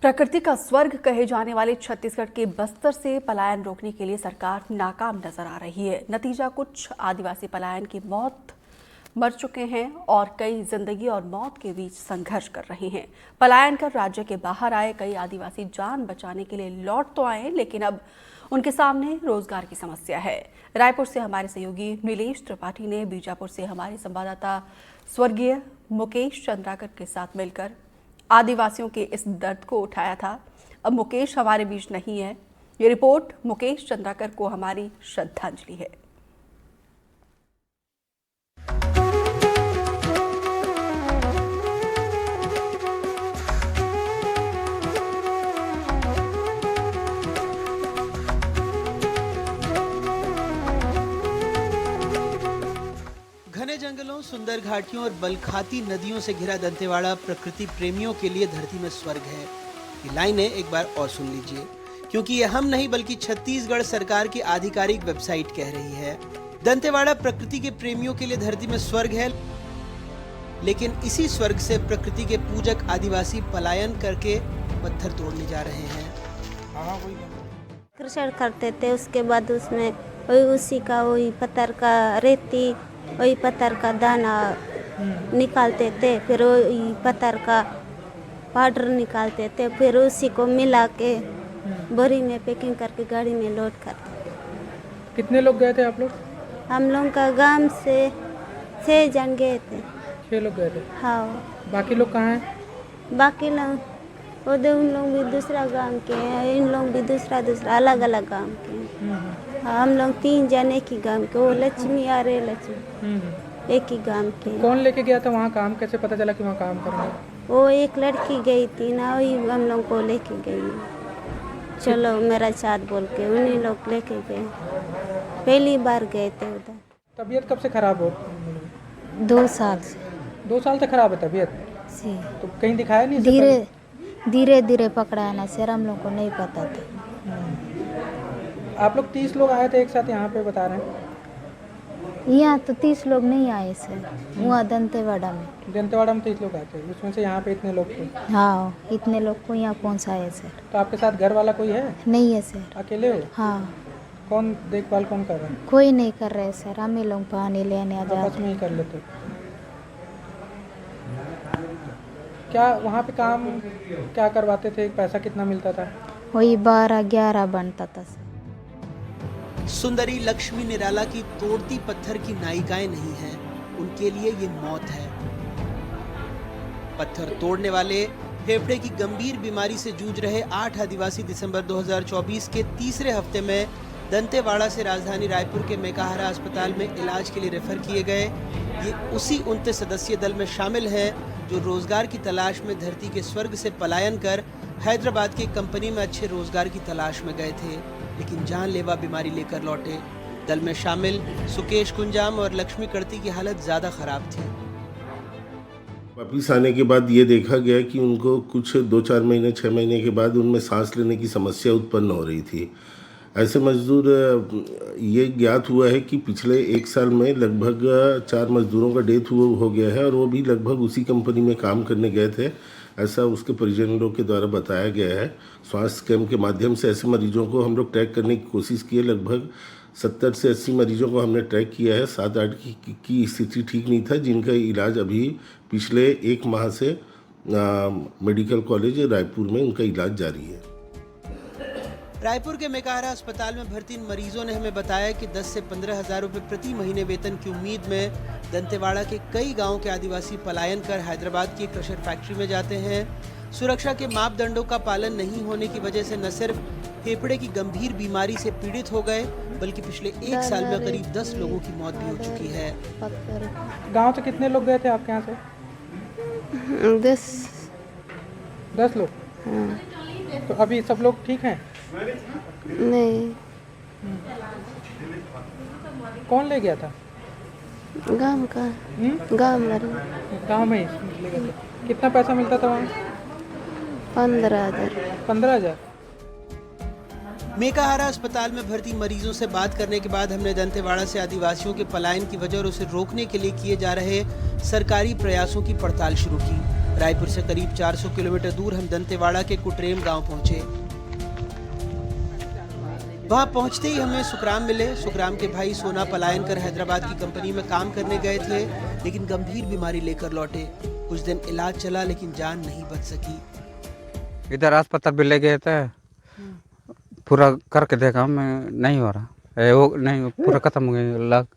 प्रकृति का स्वर्ग कहे जाने वाले छत्तीसगढ़ के बस्तर से पलायन रोकने के लिए सरकार नाकाम नजर आ रही है। नतीजा कुछ आदिवासी पलायन की मौत मर चुके हैं और कई जिंदगी और मौत के बीच संघर्ष कर रहे हैं। पलायन कर राज्य के बाहर आए कई आदिवासी जान बचाने के लिए लौट तो आए, लेकिन अब उनके सामने रोजगार की समस्या है। रायपुर से हमारे सहयोगी नीलेश त्रिपाठी ने बीजापुर से हमारे संवाददाता स्वर्गीय मुकेश चंद्राकर के साथ मिलकर आदिवासियों के इस दर्द को उठाया था। अब मुकेश हमारे बीच नहीं है। ये रिपोर्ट मुकेश चंद्राकर को हमारी श्रद्धांजलि है। घने जंगलों, सुंदर घाटियों और बलखाती नदियों से घिरा दंतेवाड़ा प्रकृति प्रेमियों के लिए धरती में स्वर्ग है। ये लाइनें एक बार और सुन लीजिए, क्योंकि ये हम नहीं बल्कि छत्तीसगढ़ सरकार की आधिकारिक वेबसाइट कह रही है। दंतेवाड़ा प्रकृति के प्रेमियों के लिए धरती में स्वर्ग है, लेकिन इसी स्वर्ग से प्रकृति के पूजक आदिवासी पलायन करके पत्थर तोड़ने जा रहे हैं। कृषि करते थे, उसके बाद उसमें उसी का वही पत्थर का रेती, वही पत्थर का दाना निकालते थे, फिर वही पत्थर का पाउडर निकालते थे, फिर उसी को मिला के बोरी में पैकिंग करके गाड़ी में लोड करते। कितने लोग गए थे आप लोग? हम लोग का गांव से 6 जन गए थे। 6 लोग गए थे। हाँ, बाकी लोग कहाँ हैं? बाकी लोग उन लोग भी दूसरा गांव के हैं, इन लोग भी दूसरा अलग अलग गांव के हैं। हाँ, हम लोग 3 जन एक ही गांव के, वो लक्ष्मी आ रहे लक्ष्मी एक ही गांव के। कौन लेके गया था वहाँ? काम कैसे पता चला कि वहाँ काम करना? वो एक लड़की गई थी ना, वही हम लोग को लेके गई। चलो मेरा साथ बोल के उन्हीं लोग लेके गए। पहली बार गए थे उधर। तबीयत कब से खराब हो? 2 साल से। 2 साल से खराब है तबीयत? जी। तो कहीं दिखाया नहीं? धीरे धीरे पकड़ा है ना सर, हम लोग को नहीं पता था। आप लोग 30 लोग आए थे एक साथ यहाँ पे बता रहे हैं? यहाँ तो 30 लोग नहीं आए सर, वहाँ दंतेवाड़ा में। दंतेवाड़ा में 30 लोग आए थे, उसमें से यहाँ पे इतने लोग थे? हाँ, इतने लोग को यहाँ पहुँचाए सर। तो आपके साथ घर वाला कोई है? नहीं है सर। अकेले हो? हाँ। कौन देखभाल कौन कर रहा है? कोई नहीं कर रहे सर, हम ही लोग पानी लेने आ आपस जाते। में ही कर लेते। क्या वहाँ पे काम क्या करवाते थे? पैसा कितना मिलता था? वही 12-11 बनता था सर। सुंदरी लक्ष्मी निराला की तोड़ती पत्थर की नायिकाएं नहीं हैं, उनके लिए ये मौत है। पत्थर तोड़ने वाले फेफड़े की गंभीर बीमारी से जूझ रहे 8 आदिवासी दिसंबर 2024 के तीसरे हफ्ते में दंतेवाड़ा से राजधानी रायपुर के मेकाहारा अस्पताल में इलाज के लिए रेफर किए गए। ये उसी 29 सदस्यीय दल में शामिल हैं जो रोजगार की तलाश में धरती के स्वर्ग से पलायन कर हैदराबाद की कंपनी में अच्छे रोजगार की तलाश में गए थे, लेकिन जानलेवा बीमारी लेकर लौटे। दल में शामिल सुकेश कुंजाम और लक्ष्मी करती की हालत ज्यादा खराब थी। वापिस आने के बाद ये देखा गया कि उनको कुछ 2-4 महीने 6 महीने के बाद उनमें सांस लेने की समस्या उत्पन्न हो रही थी। ऐसे मजदूर, ये ज्ञात हुआ है कि पिछले 1 साल में लगभग 4 मजदूरों का डेथ हो गया है और वो भी लगभग उसी कंपनी में काम करने गए थे, ऐसा उसके परिजनों के द्वारा बताया गया है। स्वास्थ्य कैंप के माध्यम से ऐसे मरीजों को हम लोग ट्रैक करने की कोशिश की है। लगभग 70 से 80 मरीजों को हमने ट्रैक किया है। 7-8 की स्थिति ठीक नहीं था, जिनका इलाज अभी पिछले 1 माह से मेडिकल कॉलेज रायपुर में उनका इलाज जारी है। रायपुर के मेकाहारा अस्पताल में भर्ती इन मरीजों ने हमें बताया कि 10 से 15 हजार रुपए प्रति महीने वेतन की उम्मीद में दंतेवाड़ा के कई गांवों के आदिवासी पलायन कर हैदराबाद की क्रशर फैक्ट्री में जाते हैं। सुरक्षा के मापदंडों का पालन नहीं होने की वजह से न सिर्फ फेफड़े की गंभीर बीमारी से पीड़ित हो गए, बल्कि पिछले 1 साल में करीब 10 लोगों की मौत भी हो चुकी है। गाँव से कितने लोग गए थे आपके यहाँ से? 10 लोग। तो अभी सब लोग ठीक हैं? नहीं। कौन ले गया था? गांव का। गांव में ही ले गया था। कितना पैसा मिलता था वहाँ? 15,000। 15,000। मेकाहारा अस्पताल में भर्ती मरीजों से बात करने के बाद हमने दंतेवाड़ा से आदिवासियों के पलायन की वजह और उसे रोकने के लिए किए जा रहे सरकारी प्रयासों की पड़ताल शुरू की। रायपुर से करीब 400 किलोमीटर दूर हम दंतेवाड़ा के कुटरेम गांव पहुंचे। वहां पहुंचते ही हमें सुखराम मिले। सुखराम के भाई सोना पलायन कर हैदराबाद की कंपनी में काम करने गए थे, लेकिन गंभीर बीमारी लेकर लौटे। कुछ दिन इलाज चला, लेकिन जान नहीं बच सकी। इधर अस्पताल भी ले गए थे, पूरा करके देखा मैं, नहीं हो रहा वो, नहीं पूरा खत्म हो गया, लग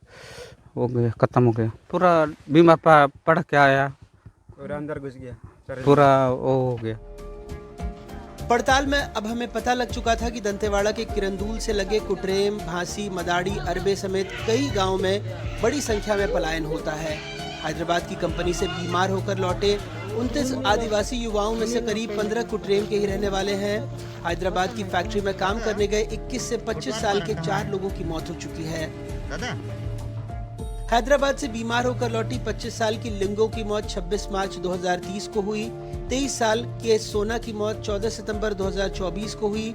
हो गया, खत्म हो गया, पूरा बीमार पड़ के आया और अंदर घुस गया, पूरा वो हो गया। पड़ताल में अब हमें पता लग चुका था कि दंतेवाड़ा के किरंदुल से लगे कुटरेम, भांसी, मदाड़ी, अरबे समेत कई गांवों में बड़ी संख्या में पलायन होता है। हैदराबाद की कंपनी से बीमार होकर लौटे 29 आदिवासी युवाओं में से करीब 15 कुटरेम के ही रहने वाले हैं। हैदराबाद की फैक्ट्री में काम करने गए 21 से 25 साल के 4 लोगों की मौत हो चुकी है। हैदराबाद से बीमार होकर लौटी 25 साल की लिंगो की मौत 26 मार्च 2030 को हुई। 23 साल के सोना की मौत 14 सितंबर 2024 को हुई।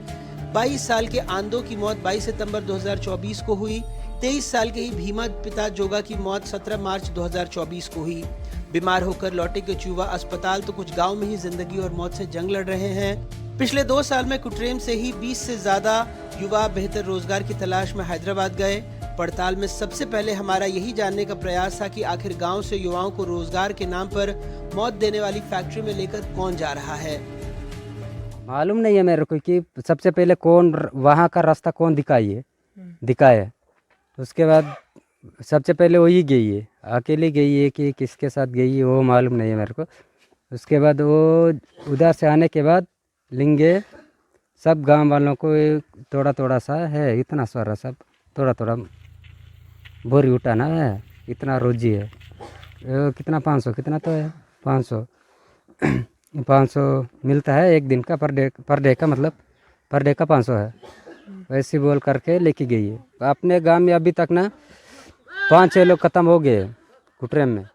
22 साल के आंदो की मौत 22 सितंबर 2024 को हुई। 23 साल के ही भीमा पिता जोगा की मौत 17 मार्च 2024 को हुई। बीमार होकर लौटे कुछ युवा अस्पताल तो कुछ गांव में ही जिंदगी और मौत से जंग लड़ रहे हैं। पिछले 2 साल में कुटरेम से ही 20 से ज्यादा युवा बेहतर रोजगार की तलाश में हैदराबाद गए। पड़ताल में सबसे पहले हमारा यही जानने का प्रयास था कि आखिर गांव से युवाओं को रोजगार के नाम पर मौत देने वाली फैक्ट्री में लेकर कौन जा रहा है। मालूम नहीं है मेरे को कि सबसे पहले कौन वहाँ का रास्ता कौन दिखाए। उसके बाद सबसे पहले वही गई है, अकेली गई है कि किसके साथ गई है वो मालूम नहीं है मेरे को। उसके बाद वो उधर से आने के बाद लिंगे सब गांव वालों को थोड़ा थोड़ा सा है, इतना सारा सब थोड़ा थोड़ा बोरी उठाना है, इतना रोजी है। कितना 500 कितना तो है 500 मिलता है एक दिन का, पर डे का मतलब पर डे का 500 है। वैसे बोल करके लेके गई है। अपने गांव में अभी तक ना 5-6 लोग ख़त्म हो गए कुटरेम में।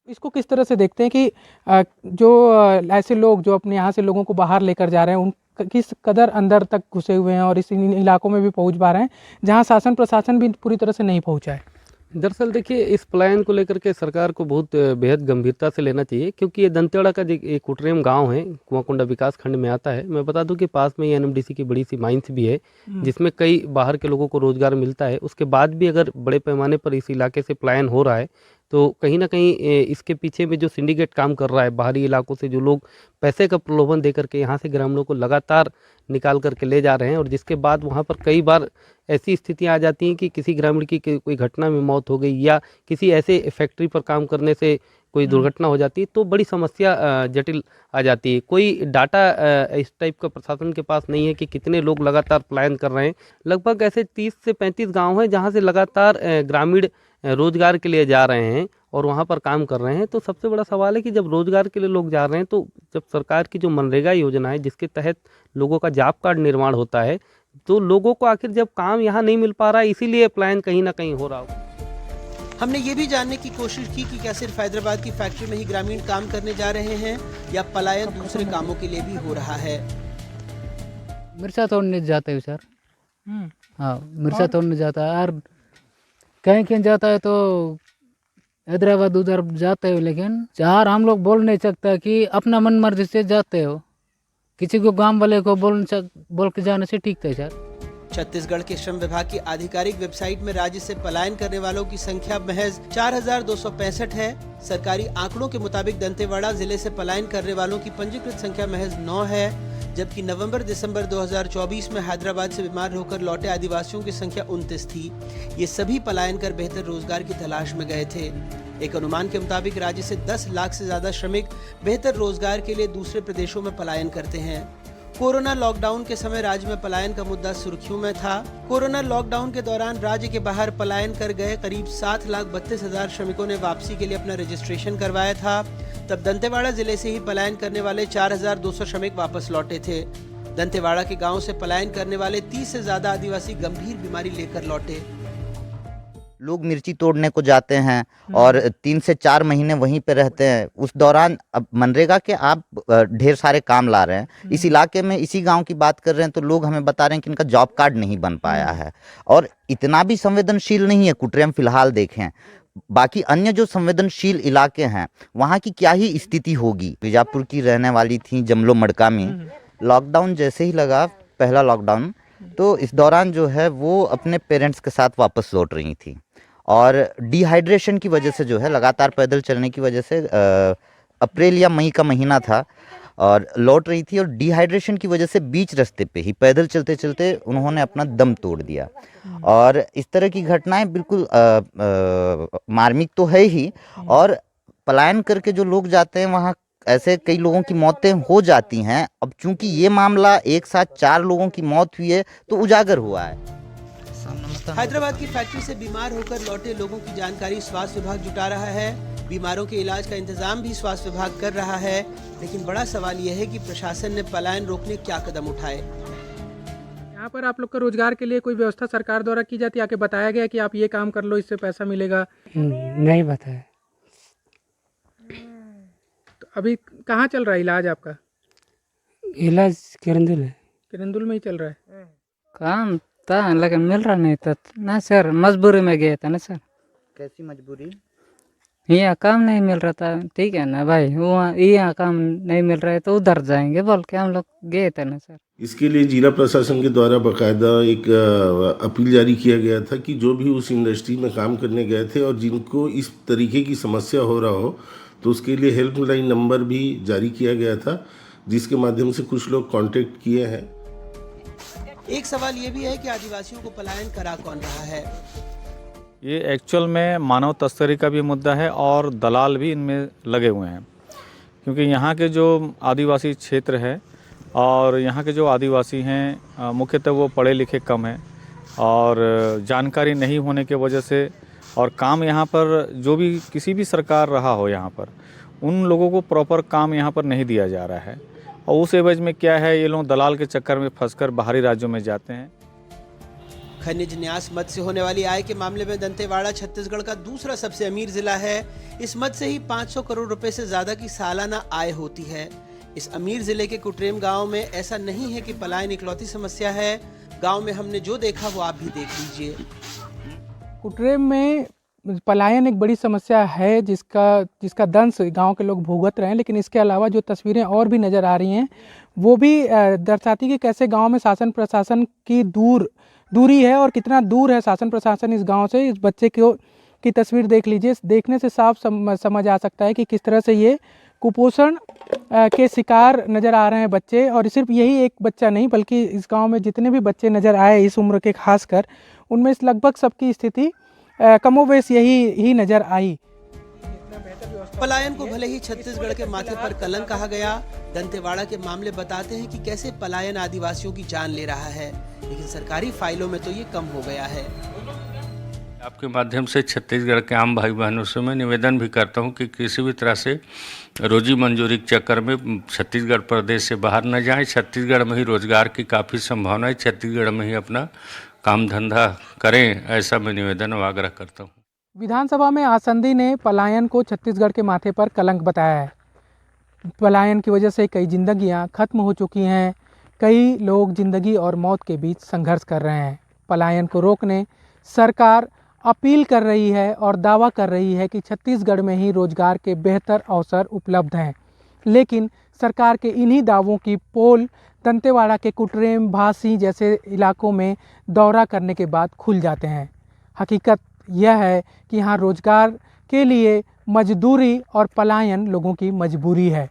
इसको किस तरह से देखते हैं कि जो ऐसे लोग जो अपने यहाँ से लोगों को बाहर लेकर जा रहे हैं, उन किस कदर अंदर तक घुसे हुए हैं और इस इलाकों में भी पहुँच पा रहे हैं जहाँ शासन प्रशासन भी पूरी तरह से नहीं पहुँचा है। दरअसल देखिए, इस पलायन को लेकर के सरकार को बहुत बेहद गंभीरता से लेना चाहिए, क्योंकि ये दंतेवाड़ा का एक कुटरेम गांव है, कुआंकोंडा विकास खंड में आता है। मैं बता दूं कि पास में ही एनएमडीसी की बड़ी सी माइंस भी है, जिसमें कई बाहर के लोगों को रोजगार मिलता है। उसके बाद भी अगर बड़े पैमाने पर इस इलाके से पलायन हो रहा है तो कहीं ना कहीं इसके पीछे में जो सिंडिकेट काम कर रहा है, बाहरी इलाकों से जो लोग पैसे का प्रलोभन दे करके यहाँ से ग्रामीणों को लगातार निकाल करके ले जा रहे हैं, और जिसके बाद वहाँ पर कई बार ऐसी स्थितियाँ आ जाती हैं कि किसी ग्रामीण की कोई घटना में मौत हो गई या किसी ऐसे फैक्ट्री पर काम करने से कोई दुर्घटना हो जाती है, तो बड़ी समस्या जटिल आ जाती है। कोई डाटा इस टाइप का प्रशासन के पास नहीं है कि कितने लोग लगातार पलायन कर रहे हैं। लगभग ऐसे 30 से 35 गाँव हैं जहाँ से लगातार ग्रामीण रोजगार के लिए जा रहे हैं और वहाँ पर काम कर रहे हैं। तो सबसे बड़ा सवाल है कि जब रोजगार के लिए लोग जा रहे हैं, तो जब सरकार की जो मनरेगा योजना है जिसके तहत लोगों का जॉब कार्ड निर्माण होता है, तो लोगों को आखिर जब काम यहाँ नहीं मिल पा रहा है, इसीलिए पलायन कहीं ना कहीं हो रहा हो। हमने ये भी जानने की कोशिश की कि क्या सिर्फ हैदराबाद की फैक्ट्री में ही ग्रामीण काम करने जा रहे हैं या पलायन दूसरे कामों के लिए भी हो रहा है। मिर्चा तोड़ने जाते हैं सर। हाँ, मिर्चा तोड़ने जाता है, और कहीं कहीं जाता है तो हैदराबाद उधर जाते हो, लेकिन चार हम लोग बोल नहीं सकता कि अपना मन मर्जी से जाते हो। किसी को गांव वाले को बोल के जाने से ठीक है सर। छत्तीसगढ़ के श्रम विभाग की आधिकारिक वेबसाइट में राज्य से पलायन करने वालों की संख्या महज 4265 है। सरकारी आंकड़ों के मुताबिक दंतेवाड़ा जिले से पलायन करने वालों की पंजीकृत संख्या महज 9 है, जबकि नवंबर-दिसंबर 2024 में हैदराबाद से बीमार होकर लौटे आदिवासियों की संख्या 29 थी। ये सभी पलायन कर बेहतर रोजगार की तलाश में गए थे। एक अनुमान के मुताबिक राज्य से 10 लाख से ज्यादा श्रमिक बेहतर रोजगार के लिए दूसरे प्रदेशों में पलायन करते हैं। कोरोना लॉकडाउन के समय राज्य में पलायन का मुद्दा सुर्खियों में था। कोरोना लॉकडाउन के दौरान राज्य के बाहर पलायन कर गए करीब 7,32,000 श्रमिकों ने वापसी के लिए अपना रजिस्ट्रेशन करवाया था। तब दंतेवाड़ा जिले से ही पलायन करने वाले 4,200 श्रमिक वापस लौटे थे। दंतेवाड़ा के गांव से पलायन करने वाले 30 से ज्यादा आदिवासी गंभीर बीमारी लेकर लौटे। लोग मिर्ची तोड़ने को जाते हैं और 3 से 4 महीने वहीं पे रहते हैं। उस दौरान अब मनरेगा के आप ढेर सारे काम ला रहे हैं। इस इलाके में, इसी गांव की बात कर रहे हैं, तो लोग हमें बता रहे हैं कि इनका जॉब कार्ड नहीं बन पाया है। और इतना भी संवेदनशील नहीं है कुटरेम। फिलहाल देखें, बाकी अन्य जो संवेदनशील इलाके हैं वहाँ की क्या ही स्थिति होगी। बीजापुर की रहने वाली थी जमलो मडका में। लॉकडाउन जैसे ही लगा, पहला लॉकडाउन, तो इस दौरान जो है वो अपने पेरेंट्स के साथ वापस लौट रही थी और डिहाइड्रेशन की वजह से जो है, लगातार पैदल चलने की वजह से, अप्रैल या मई का महीना था और लौट रही थी और डिहाइड्रेशन की वजह से बीच रास्ते पे ही पैदल चलते चलते उन्होंने अपना दम तोड़ दिया। और इस तरह की घटनाएं बिल्कुल मार्मिक तो है ही, और पलायन करके जो लोग जाते हैं वहाँ ऐसे कई लोगों की मौतें हो जाती हैं। अब चूंकि ये मामला एक साथ 4 लोगों की मौत हुई है तो उजागर हुआ है। हैदराबाद की फैक्ट्री से बीमार होकर लौटे लोगों की जानकारी स्वास्थ्य विभाग जुटा रहा है। बीमारों के इलाज का इंतजाम भी स्वास्थ्य विभाग कर रहा है, लेकिन बड़ा सवाल यह है कि प्रशासन ने पलायन रोकने क्या कदम उठाए। यहाँ पर आप लोग का रोजगार के लिए कोई व्यवस्था सरकार द्वारा की जाती है? आके बताया गया कि आप ये काम कर लो, इससे पैसा मिलेगा? नहीं बताया। तो अभी कहाँ चल रहा है इलाज आपका? इलाज किरंदुल है। किरंदुल में ही चल रहा है? काम था लेकिन मिल रहा नहीं था ना सर, मजबूरी में गया था ना सर। कैसी मजबूरी? यहाँ काम नहीं मिल रहा था, ठीक है ना भाई, वहाँ यहाँ काम नहीं मिल रहा है तो उधर जाएंगे बोल के हम लोग गए थे ना सर। इसके लिए जिला प्रशासन के द्वारा बाकायदा एक अपील जारी किया गया था कि जो भी उस इंडस्ट्री में काम करने गए थे और जिनको इस तरीके की समस्या हो रहा हो तो उसके लिए हेल्पलाइन नंबर भी जारी किया गया था, जिसके माध्यम से कुछ लोग कांटेक्ट किए हैं। एक सवाल ये भी है कि आदिवासियों को पलायन करा कौन रहा है। ये एक्चुअल में मानव तस्करी का भी मुद्दा है और दलाल भी इनमें लगे हुए हैं, क्योंकि यहाँ के जो आदिवासी क्षेत्र है और यहाँ के जो आदिवासी हैं मुख्यतः वो पढ़े लिखे कम हैं और जानकारी नहीं होने के वजह से, और काम यहाँ पर जो भी किसी भी सरकार रहा हो यहाँ पर उन लोगों को प्रॉपर काम यहाँ पर नहीं दिया जा रहा है, और उस एवज में क्या है, ये लोग दलाल के चक्कर में फंसकर बाहरी राज्यों में जाते हैं। खनिज न्यास मद से होने वाली आय के मामले में दंतेवाड़ा छत्तीसगढ़ का दूसरा सबसे अमीर जिला है। इस मद से ही 500 करोड़ रुपए से ज्यादा की सालाना आय होती है। इस अमीर जिले के कुटरेम गांव में ऐसा नहीं है कि पलायन इकलौती समस्या है। गांव में हमने जो देखा वो आप भी देख लीजिए। कुटरेम में पलायन एक बड़ी समस्या है जिसका दंश गांव के लोग भुगत रहे हैं, लेकिन इसके अलावा जो तस्वीरें और भी नज़र आ रही हैं वो भी दर्शाती कि कैसे गांव में शासन प्रशासन की दूरी है और कितना दूर है शासन प्रशासन इस गांव से। इस बच्चे की तस्वीर देख लीजिए, देखने से साफ समझ आ सकता है कि किस तरह से ये कुपोषण के शिकार नज़र आ रहे हैं बच्चे। और सिर्फ यही एक बच्चा नहीं बल्कि इस गांव में जितने भी बच्चे नज़र आए इस उम्र के खासकर, उनमें लगभग सबकी स्थिति कमोवेश यही ही नज़र आई। पलायन को भले ही छत्तीसगढ़ के माथे पर कलंक कहा गया, दंतेवाड़ा के मामले बताते हैं कि कैसे पलायन आदिवासियों की जान ले रहा है, लेकिन सरकारी फाइलों में तो ये कम हो गया है। आपके माध्यम से छत्तीसगढ़ के आम भाई बहनों से मैं निवेदन भी करता हूं कि किसी भी तरह से रोजी मंजूरी के चक्कर में छत्तीसगढ़ प्रदेश से बाहर न जाएं। छत्तीसगढ़ में ही रोजगार की काफ़ी संभावना है, छत्तीसगढ़ में ही अपना काम धंधा करें, ऐसा मैं निवेदन और आग्रह करता हूँ। विधानसभा में आसंदी ने पलायन को छत्तीसगढ़ के माथे पर कलंक बताया है। पलायन की वजह से कई जिंदगियां खत्म हो चुकी हैं, कई लोग जिंदगी और मौत के बीच संघर्ष कर रहे हैं। पलायन को रोकने सरकार अपील कर रही है और दावा कर रही है कि छत्तीसगढ़ में ही रोजगार के बेहतर अवसर उपलब्ध हैं, लेकिन सरकार के इन्हीं दावों की पोल दंतेवाड़ा के कुटरेम, भासी जैसे इलाकों में दौरा करने के बाद खुल जाते हैं। हकीकत यह है कि यहाँ रोजगार के लिए मजदूरी और पलायन लोगों की मजबूरी है।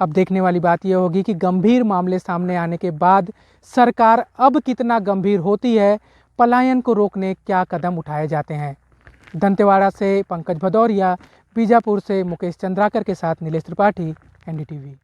अब देखने वाली बात यह होगी कि गंभीर मामले सामने आने के बाद सरकार अब कितना गंभीर होती है, पलायन को रोकने क्या कदम उठाए जाते हैं। दंतेवाड़ा से पंकज भदौरिया, बीजापुर से मुकेश चंद्राकर के साथ नीलेश त्रिपाठी, NDTV।